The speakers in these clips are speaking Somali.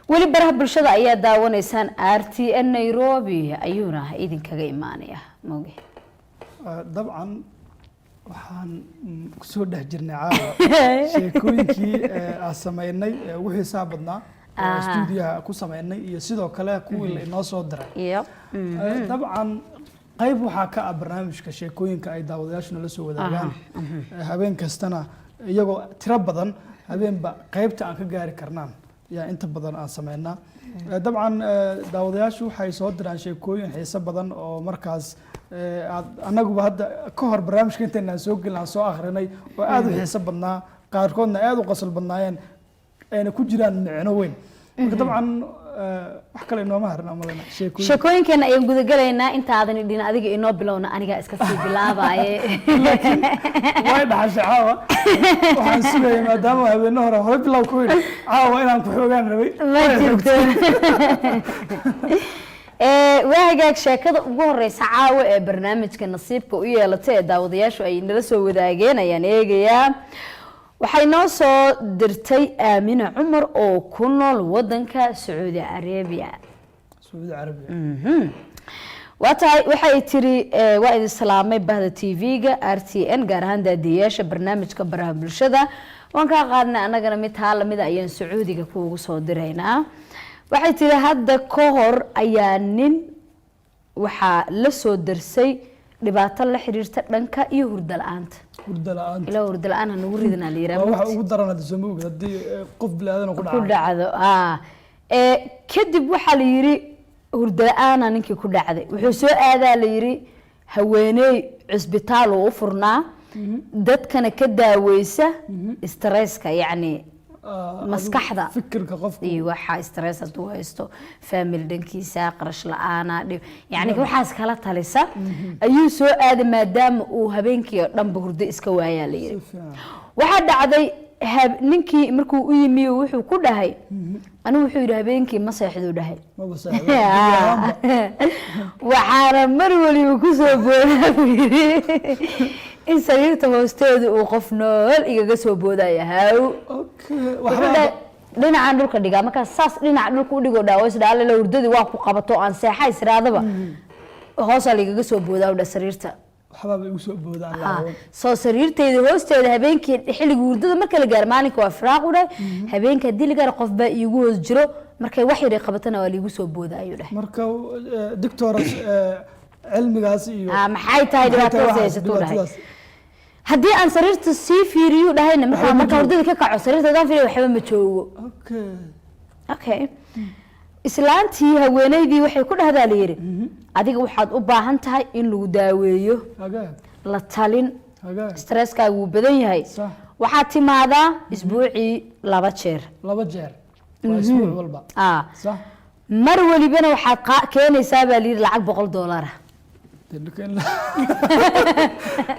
weli baraha bulshada ayaa daawanaysaan RTN Nairobi ayuuna idinkaga imaanaya mooge dabcan waxaan ku soo dhex jirnay caawa sheekooyinkii aan sameynay ugu xisaab badnaa stuudiyaha ku sameynay iyo sidoo kale kuwii la inoo soo diray dabcan qayb waxaa ka ah barnaamijka sheekooyinka ay daawadayaashuna la soo wadaagaan habeen kastana iyagoo tiro badan habeenba qaybta aan ka gaari karnaan yaa inta badan aan sameynaa dabcan daawadayaashu waxay soo diraan sheekooyin xiiso badan oo markaas annaguba hadda ka hor barnaamijka intaynaan soo gelin aan soo akhrinay oo aad u xiiso badnaa qaarkoodna aad u qosol badnaayeen ayna ku jiraan micno weyn marka dabcan wax kale inooma harna malena sheekooyinkeena ayaan gudagalaynaa intaadan idhin adiga inoo bilowna aniga iska sii bilaabaye way dhaxashay caawa waxaan sugayay maadaama habeenno hore bilow ku yidhi caawa inaan ku xoogaan rabay ma jirto waa hagaag sheekada ugu horeysa caawa ee barnaamijka nasiibka u yeelatay ee daawadayaashu ay nala soo wadaageen ayaan eegayaa waxay noo soo dirtay Aamina Cumar oo ku nool wadanka Saudi Arabia waxay tiri waa idin salaamay bahda TV-ga RTN gaar ahaan daadiyaasha barnaamijka baraha bulshada waan ka qaadnay anagana mid taa lamid ayaan Sacuudiga kuugu soo diraynaa waxay tiri hadda ka hor ayaa nin waxa la soo dirsay dhibaato la xiriirta dhanka iyo hurdo la'aanta ila hurdo la'aan aan ugu ridana la yiraahdo waxa ugu daran hadda soo moog hadii qof bilaadan ku dhacdo kadib waxa la yiri hurdo la'aan ninkii ku dhacday wuxuu soo aadaa la yiri haweeney cisbitaal oo furnaa dadkana ka daaweysa stresska yani maskaxda fikirka qofka iyo waxa stress adu haysto family dhankiisa qarash la'aana yani waxaas kala talisa ayuu soo aaday maadaama uu habeenkii dhan hurdo iska waaya la yiri waxa dhacday ninkii markuu u yimi wuxuu ku dhahay anigu wuxuu yiri habeenkii ma seexdo dhahay waxaana mar waliba ku soo boodaa in sariirta hoosteeda uu qof nool igaga soo boodaya haaw dhinacan dhulka dhigaa marka saas dhinaca dhulka u dhigo dhaaways dhaale la hurdadii waa ku qabato aan seexay israadaba hoosa ligaga soo boodaa u sariirta waxba bay u soo boodaan laawo soo sariirteeda hoosteeda habeenkii xilliga hurdada marka la gaar maalinka waa firaaq u dhahay habeenka diligar qof baa iigu hoos jiro markay wax yar qabatana waa liigu soo boodaa ayuu dhahay marka doctor cilmigaas iyo maxay tahay dhibaatada haysato dhahay haddii aan sariirta sii fiiriyo dhahayna marka hurdada ka kaco sariirta aan fiiriyo waxba ma joogo okay islaantii haweeneydii waxay ku dhahdaa la yiri adiga waxaad u baahan tahay in lagu daaweeyo la talin stresska uu badan yahay waxa timaadaa isbuucii 2 jeer waa isbuuc walba صح mar walibana waxa keenaysaa baa li lacag $100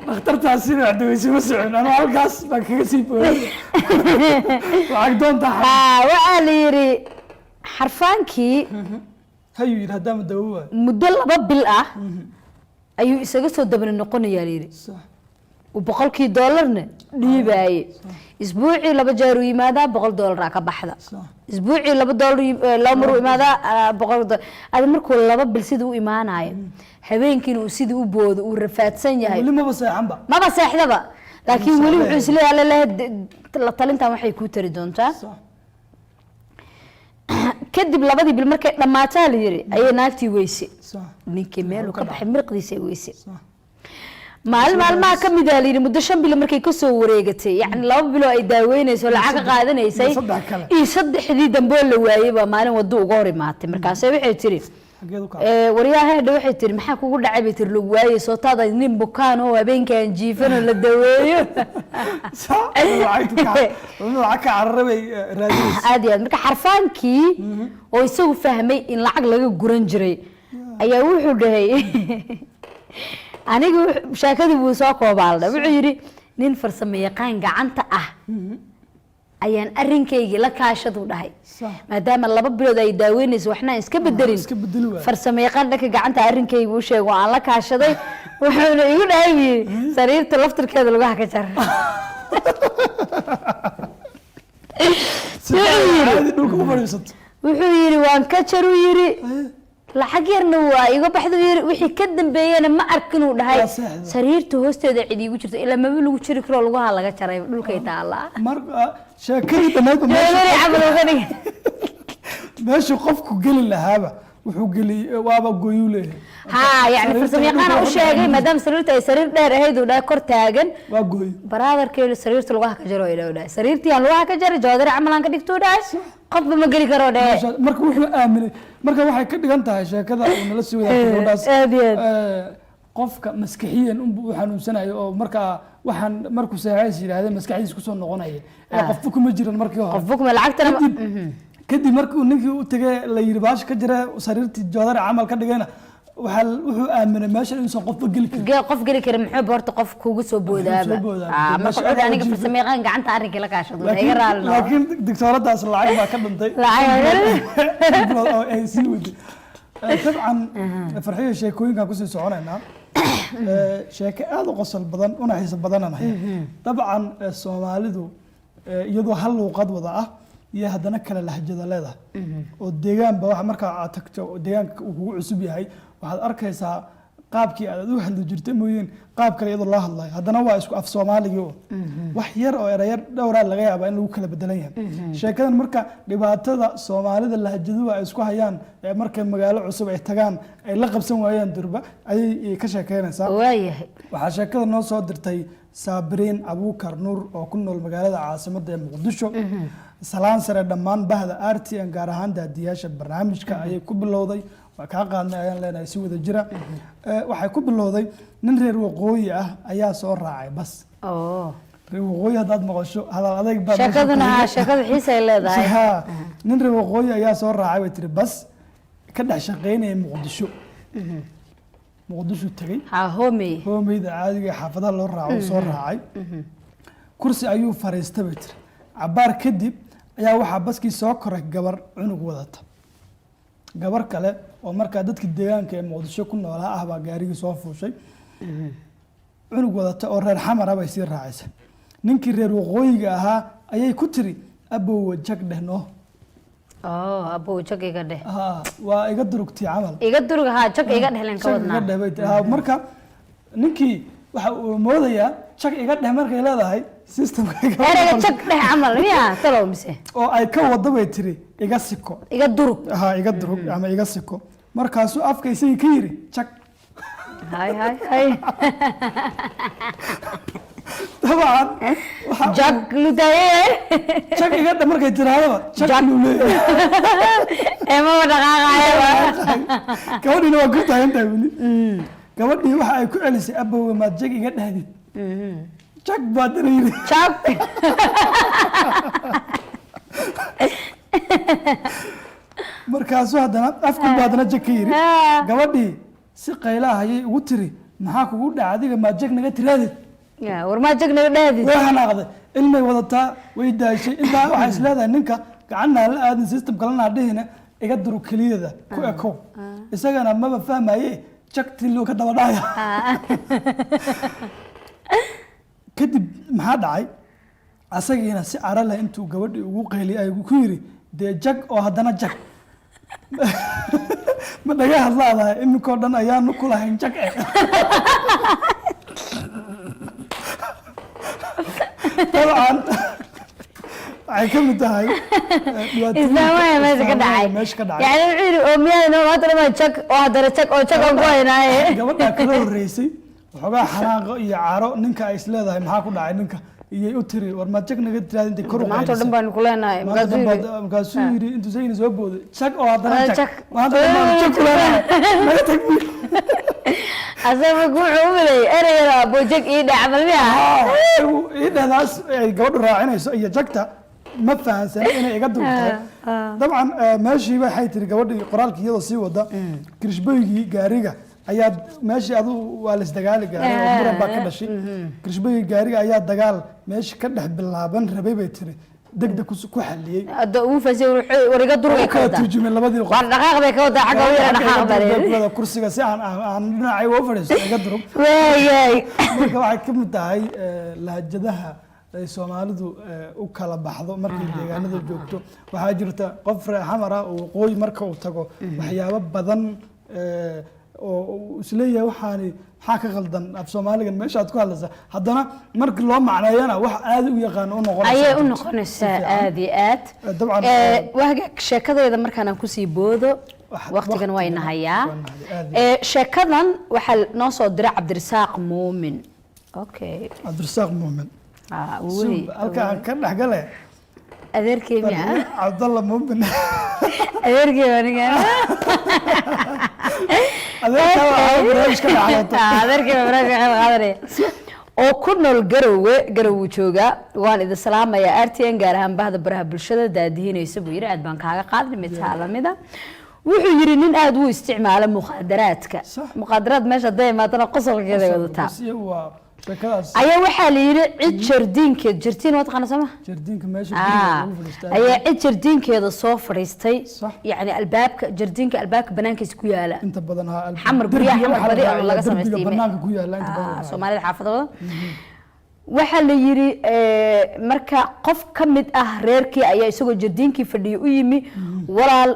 dhakhtartaasi wacdaysi ma socon ana halkaas baan kaga sii booday lacag doonta waxa la yiri xarfaankii hayu yiraahdaa dawo muddo 2 bil ah ayuu isaga soo dabana noqonayaa la yiri صح $100 dhiibay isbuucii 2 jeer u yimaada $100 ka baxda isbuucii $2 la mar u yimaada $100 aad markuu 2 bil sidii u imaanayo habeenkiina uu sidii u boodo uu rafaadsan yahay wali ma baseexdaba laakiin wali wuxuu isleeyahay la talintan waxay ku tari doontaa kadib 2 bil markay dhamaataa la yiri ayay naagtii weyse ninkii meel ka baxay mirqdiisa weyse maalmaha ka mid ah liiri muddo 5 bil markay ka soo wareegatay yani 2 bilo ay daaweynayso lacag qaadanaysay iyo saddexdii dambe la waayay ba maalin wado uga hor imaatay markaas waxay tiri wariyahayda waxay tiri maxaa kugu dhacay bay tiri lagu waayay soo taada nin bukaan oo habeenkan jiifano la daweeyo lacag ka carabay raadis aad marka xarfaankii oo isagu fahmay in lacag laga guran jiray ayaa wuxuu dhahay anigu shaakadii buu soo koobaalday wuxuu yiri nin farsamo yaqaan gacanta ah ayaan arinkayga la kaashadu dhahay maadaama 2 bilood ay daaweynayso waxna iska bedelin farsamo yaqaan dhanka gacanta arinkayga uu sheego aan la kaashaday wuxuu igu dhahay sariirta laftirkeeda lagu haka jar caadi dhulka u fadhiisato wuxuu yiri waan ka jaru yiri lacag yarna waa iga baxdo yiri wixii ka dambeeyana ma arkin uu dhahay sariirta hoosteeda cid igu jirto ilaa ma lagu jiri karo lugaha laga jaray dhulkay taala marka sheekadii dhammayd meesha qofku geli lahaaba wuxuu geli waaba gooyuu leeyahay ها يعني فرسميقان أو شيء ما دام سريرته أي سرير ده هيدو ده كرتاجن واقوي برادر كيلو سريرته لغاها كجرو إلى وده سريرتي أنا لغاها كجرو جودر عملان كديكتو ده قط بمجري كرو ده مركب وحنا آمن مركب واحد كده كنت هاي كذا ونلسي وده قفك مسكحيا وحنا سنة أو مركب وحن مركب ساعات هذا مسكحي يسكسون نغنيه قفكم مجرى مركب قفكم العكتر كدي مركب نيجي وتجا ليرباش كجرا وسريرتي جودر عمل كده جينا wuxuu aaminay meesha inuu qof geli karo maxay horta qof kuugu soo boodaaba ma qofka aniga farsameeyaan gacanta arrinka la kaashado iga raali laakiin doctoradaas lacag baa ka dhintay lacag oo ay sii wadi tabcan farxiyo sheekooyinka ku sii soconaynaa sheeko aad u qosol badan una xiiso badananahay tabcan Soomaalidu iyadoo hal luqad wada ah iyo haddana kala lahjada leedahay oo deegaanba waxa marka aad tagto deegaanka uu kugu cusub yahay waxaad arkaysaa qaabkii aad u hadli jirtay mooyeen qaab kale iyadoo loo hadlayo haddana waa isku af Soomaaliga wax yar oo erayar dhowr laga yaabaa in lagu kala bedelan yahay sheekadan marka dhibaatada Soomaalida lahjadu ay isku hayaan markay magaalo cusub ay tagaan ay la qabsan waayaan durba ayay ka sheekeynaysaa waayahay waxa sheekada noo soo dirtay Sabriin Abuukar Nuur oo ku nool magaalada caasimadda ee Muqdisho salaan sare dhammaan bahda RTN gaar ahaan daadiyaasha barnaamijka ayay ku bilowday waa ka qaadnay ayaan leenahay si wada jira waxay ku bilowday nin reer waqooyi ah ayaa soo raacay bas reer waqooyi hadaad maqasho hadal adeeg baa sheekadu xiisa ay leedahay nin reer waqooyi ayaa soo raacay way tiri bas ka dhex shaqeynaya Muqdisho tagay hoomeyda caadiga xaafadaha loo raaco soo raacay kursi ayuu fariistay bay tiri cabaar kadib ayaa waxaa baskii soo koray gabar cunug wadata gabar kale oo markaa dadka deegaanka ee Muqdisho ku noolaa ah baa gaarigii soo fuushay cunug wadata oo reer xamar bay sii raacisay ninkii reer waqooyiga ahaa ayay ku tiri abow wajag dhehno abow jag iga dheh waa iga durugtii camal iga durug jag iga dhehlen ka wadnaa marka ninkii waxa uu moodayaa jag iga dheh markay leedahay systemka erayga jag dheh camal miya talow mise oo ay ka wada bay tiri iga siko iga durug iga durug ama iga siko markaasuu afkaysay ka yiri jag hay طبعا jag ludaye jag iga dheh markay tiraahdo jag ludaye ma dhaqaaqayo gabadhina waa ku taagantay weli gabadhii waxa ay ku celisay abowga maad jag iga dhahdid jag baad yiri jag markaasuu haddana afku baadna jag ka yiri gabadhii si qaylaha ayay ugu tiri maxaa kugu dhaca adiga maad jag naga tiraadid war ma jag naga dhahdid way hanaaqday ilmay wadataa way daashay intaa waxay isleedahay ninka gacanna la aadin system kalena dhihina iga duru keliyada ku ekow isagana maba fahmaye jagtii loo ka daba dhaya kadib maxaa dhacay asagiina si cara leh intuu gabadhii ugu qayliyay ay ku yiri dee jag oo haddana jag ma dhaga hadlaadahay iminkoo dhan ayaanu ku lahayn jag طبعا waxay ka mid tahay islaamaya meesha ka dhacay yani wuxuu oomiyada hadda ma jag oo hadda jag oo jag aan ku haynaaye gabadha kala horeysay waxoogaa xanaaqo iyo caro ninka ay isleedahay maxaa ku dhacay ninka iyay u tiri war ma jag naga tiraad intay kor u maanta dhan baan ku leenahay markaasuu yiri intuu sayna soo booday jag oo haddana jag maanta dhan baan jag ku leenahay naga tag asaga wuxuu u milay erayada boojag ii dhacamal miya ii dhadaas ay gabadhu raacinayso iyo jagta ma fahansana inay iga durugtahay dabcan meeshii waxay tiri gabadhii qoraalkii iyadoo sii wada kirishboygii gaariga ayaa meeshii adu waa la isdagaali gaaray oo muran baa ka dhashay kirishboygii gaariga ayaa dagaal meeshii ka dhex bilaaban rabay bay tiri degdeg ku xaliyay hadda uu fasay wariga durugay ka wada turjumay labadii waan dhaqaaq bay ka wada xagga weera dhaqaaq bareey kursiga si aan dhinacay u fadhiisto iga durug waayay marka waxay ka mid tahay lahjadaha ay Soomaalidu u kala baxdo markay deegaanada joogto waxaa jirta qof reer xamar ah oo waqooyi marka uu tago waxyaabo badan oo isleeyahay waxaani maxaa ka qaldan af Soomaaligan meesha aad ku hadlaysaa haddana markii loo macneeyana wax aad u yaqaan u noqonaysa ayay u noqonaysaa aad iyo aad dabcan waaga sheekadeeda markaan aan kusii boodo waqtigan way nahayaa sheekadan waxaa noo soo diray Cabdirasaaq Muumin okay Cabdirasaaq Muumin wuu halka ka dhaxgale adeerkay miya Cabdalla Muumin adeerkay aniga oo ku nool garowe jooga waan idin salaamayaa RTN gaar ahaan bahda baraha bulshada daadihinaysa buu yiri aad baan kaaga qaadnay mid lamida wuxuu yiri nin aad u isticmaala muqaadaraad meesha daymaadana qosolkeeda wadataa ayaa waxaa la yiri cid jardiin wad qanasama jardiinka meesha ayaa cid jardiinkeeda soo fadhiistay yani jardiinka albaabka banaankiisa ku yaala inta badan xamar guryaha xamar badi oo laga sameystay banaanka ku yaala inta badan Soomaalida xaafadooda waxaa la yiri marka qof kamid ah reerkii ayaa isagoo jardiinkii fadhiyo u yimi walaal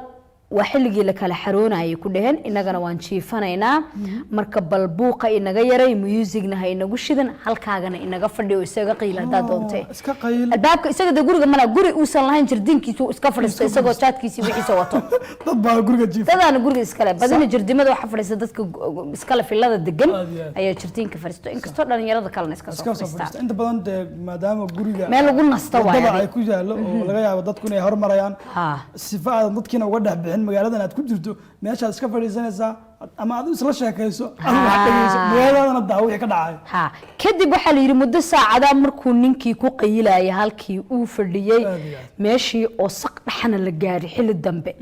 waa xilligii la kala xaroonayay ku dhaheen inagana waan jiifanaynaa marka balbuuqa inaga yaray musicna ha inagu shidan halkaagana inaga fadhiyo isaga qiil hadaa doontay iska qayl albaabka isaga guriga mana guri uusan lahayn jardiinkiisu iska fadhiistay isagoo jaadkiisa wixiisa wato dad baa guriga jiifa dadana guriga iska leh badina jardimada waxa fadhiista dadka iska leh filada degan ayaa jardiinka fadhiisto inkastoo dhalinyarada kalena iska soo fadhiista inta badan maadaama guriga meel lagu nasto waaye ay ku yaalo oo laga yaabo dadku inay hormarayaan sifaada dadkina uga dhaxbixin magaaladan aad ku jirto meesha iska fadhiisanaysaa ama aad isla sheekayso aad wax dhageyso magaaladana daa wixii ka dhacay kadib waxaa la yiri muddo saacada markuu ninkii ku qayilay halkii uu fadhiyay meeshii oo saq dhaxana la gaaray xilli dambe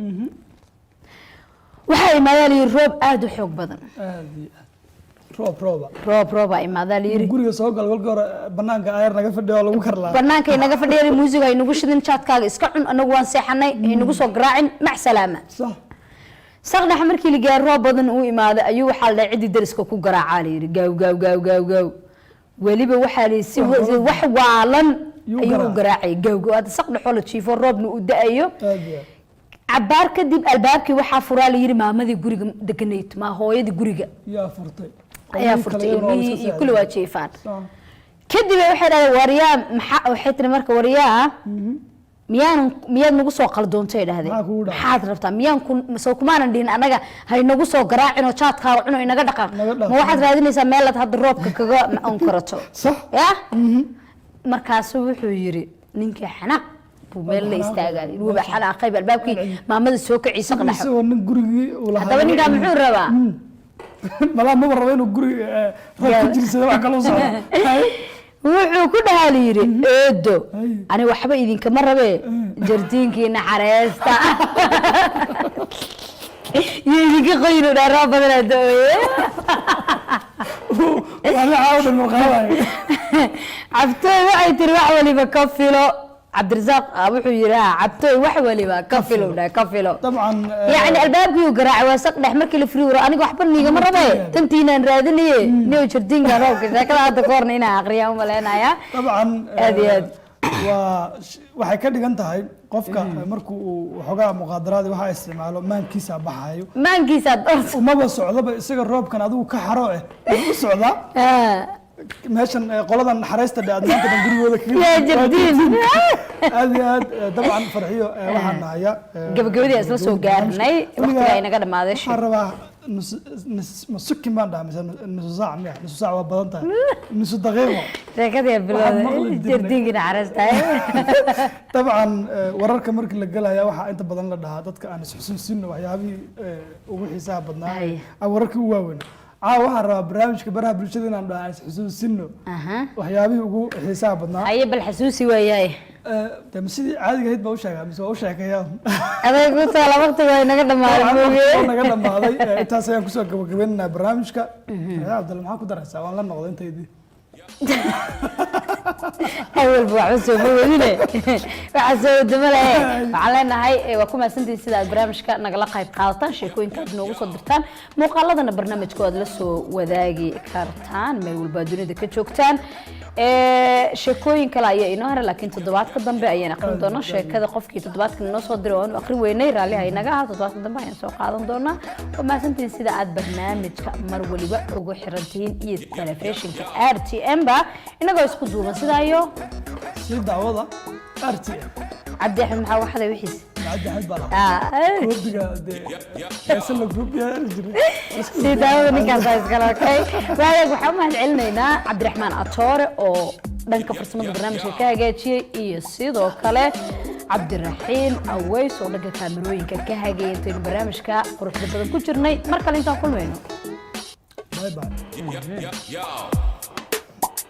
waxay imaadeen roob aad u xoog badan roob imaadeen yiri guriga soo gal walka hore banaanka ayar naga fadhiyo lagu karlaa banaanka inaga fadhiyay muusiga ay nagu shidin chatkaga iska cun anagu waan seexanay inagu soo garaacin mac salaama saqdax markii la gaar roob badan uu imaaday ayuu waxa la cidi dariska ku garaacay yiri gaaw waliba waxa la si wax waalan ayuu garaacay gaaw aad saqdaxo la jiifo roobna uu daayo cabaar kadib albaabkii waxa furaa la yiri maamadii guriga deganayd ma hooyadii guriga ayaa furtay iyo kulli waa jiifaan kadib waxay dhahay wariyaa maxaa waxay tiri marka wariyaa miyaan nagu soo qaldoontay dhahdeen maxaad rabtaa miyaan soo kumaanan dhihin anaga hay nagu soo garaacin oo jaadkaaga cuno inaga dhaqaaq ma waxaad raadinaysaa meel aad hadda roobka kaga onkarato ya markaas wuxuu yiri ninkii xanaaq buu meel la istaagay inuu ba xanaaq qayb albaabkii maamada soo kiciisa qadax oo nin gurigii uu lahaa hadaba ninka muxuu rabaa mala ma rabo inuu guriga roob ku jirsado wax kale u socdo wuxuu ku dhahaal yiri eedo ani waxba idinkama rabe jardiinkiina xareesta idinka qoyno dheeraa badan adooye wala caawda muqaaway cabtooy waxay tiri wax waliba ka filo Cabdirasaaq wuxuu yiri cabtooy wax waliba ka filo طبعا يعني albaabkii uu garaacay waa saq dhex markii la firiyo aniga waxba niigama rabe tantiinaan raadinayay niyo jardiinka roobka sheekada hadda koorna inaan aqriyo uma leenayaa طبعا waxay ka dhigan tahay qofka markuu uu xogaa muqaadaraad waxa isticmaalo maankiisa baxayo umaba socdaba isaga roobkan adigu ka xaro u socda meeshan qoladan naxariista dhaadnaanta gurigooda aad dabcan farxiyo waxaan nahayaa gabagabadii isla soo gaarnay waqtiga inaga dhamaaday waxaan rabaa nasukin baan dhahay nusu saac waa badan tahay nusu daqiiqo sheekadii bilowday jardiinka naxariista dabcan wararka markii la galaya waxaa inta badan la dhahaa dadka aan isxusuusino waxyaabihii ugu xiisaha badnaa wararkii u waaweyn waxaan rabaa barnaamijka baraha bulshada inaan dhahay isxusuusino waxyaabihii ugu xiisaha badnaa aye bal xasuusi weeyahay sidii caadiga ahayd baa u sheegaa mise waa u sheekeeyaa adeeg ku taala waqtiga naga dhamaaday intaas ayaan kusoo gabagabaynaynaa barnaamijka Cabdalla maxaa ku daraysaa waan la noqday intaydii أول بوعد سوبرينه وحسوا دمله وعلينا هاي وكم سنتي سيدا البرنامج كان نقل قايب قالتان شيكوين كانوا وصدرتان مقالدنا برنامج كود لسو وداقي كارتان ما يقول بادوني دكتشوكتان sheekooyin kale ayaa inoo haray laakiin toddobaadka dambe ayaan aqrin doonaa sheekada qofkii toddobaadkan inoo soo diray oon aqrin weynay raalli ha inaga aha toddobaadka dambe ayaan soo qaadan doonaa waa mahadsantihiin sida aad barnaamijka mar waliba ugu xirantihiin iyo telefishinka RTM ba inagoo isku duuban sidaa iyo si daawada RTM cabdi axmed maxaa waxday wixiis عبد الحميد بلا يسلم كوبيا سيداو نكان سايس كلا اوكي وايق waxaan mahad celinaynaa Cabdiraxmaan Atoore oo dhanka farsamada barnaamijka ka hagaajiyay iyo sidoo kale Cabdiraxiin Aweys oo dhanka kaamirooyinka ka hagaajiyay barnaamijka quruxda badan ku jirnay mar kale intaan kulmayno باي باي